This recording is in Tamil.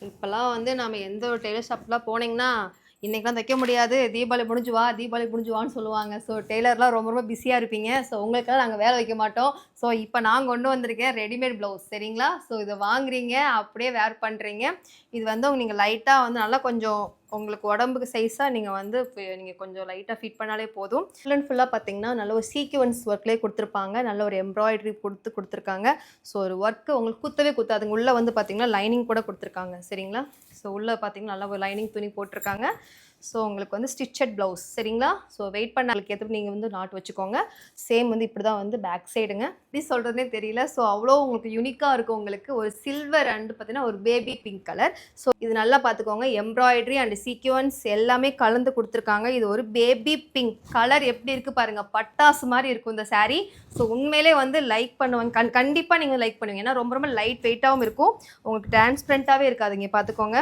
இப்போலாம் வந்து நம்ம எந்த ஒரு டெய்லர் ஷாப்லாம் போனீங்கன்னா இன்றைக்கெலாம் தைக்க முடியாது, தீபாவளி முடிஞ்சு வா தீபாவளி முடிஞ்சு வான்னு சொல்லுவாங்க. ஸோ டெய்லர்லாம் ரொம்ப ரொம்ப பிஸியாக இருப்பீங்க. ஸோ உங்களுக்கெல்லாம் நாங்கள் வேலை வைக்க மாட்டோம். ஸோ இப்போ நான் கொண்டு வந்திருக்கேன் ரெடிமேட் ப்ளவுஸ் சரிங்களா. ஸோ இதை வாங்குறீங்க அப்படியே வேர் பண்ணுறீங்க. இது வந்து நீங்கள் லைட்டாக வந்து நல்லா கொஞ்சம் உங்களுக்கு உடம்புக்கு சைஸாக நீங்கள் வந்து நீங்கள் கொஞ்சம் லைட்டாக ஃபிட் பண்ணாலே போதும். ஃபுல் அண்ட் ஃபுல்லாக பார்த்தீங்கன்னா நல்ல ஒரு சீக்வன்ஸ் ஒர்க்லேயே கொடுத்துருப்பாங்க. நல்ல ஒரு எம்ப்ராய்டரி கொடுத்துருக்காங்க. ஸோ ஒரு ஒர்க்கு உங்களுக்கு குத்தவே குத்தாதுங்க. உள்ளே வந்து பார்த்தீங்கன்னா லைனிங் கூட கொடுத்துருக்காங்க சரிங்களா. ஸோ உள்ளே பார்த்தீங்கன்னா நல்லா ஒரு லைனிங் துணி போட்டிருக்காங்க. ஸோ உங்களுக்கு வந்து ஸ்டிச்சட் ப்ளவுஸ் சரிங்களா. ஸோ வெயிட் பண்ண அதுக்கு ஏற்ற நீங்கள் வந்து நாட் வச்சுக்கோங்க. சேம் வந்து இப்படி தான் வந்து பேக் சைடுங்க. எப்படி சொல்கிறதுனே தெரியல. ஸோ அவ்வளோ உங்களுக்கு யூனிக்காக இருக்கும். உங்களுக்கு ஒரு சில்வர் அண்ட் பார்த்தீங்கன்னா ஒரு பேபி பிங்க் கலர். ஸோ இது நல்லா பார்த்துக்கோங்க. எம்ப்ராய்டரி அண்ட் சீக்வன்ஸ் எல்லாமே கலந்து கொடுத்துருக்காங்க. இது ஒரு பேபி பிங்க் கலர் எப்படி இருக்குது பாருங்கள். பட்டாசு மாதிரி இருக்கும் இந்த சாரீ. ஸோ உண்மையிலே வந்து லைக் பண்ணுவாங்க. கண்டிப்பாக நீங்கள் லைக் பண்ணுவீங்க. ஏன்னா ரொம்ப ரொம்ப லைட் வெயிட்டாகவும் இருக்கும். உங்களுக்கு டிரான்ஸ்பரண்ட்டாகவே இருக்காதுங்க பார்த்துக்கோங்க.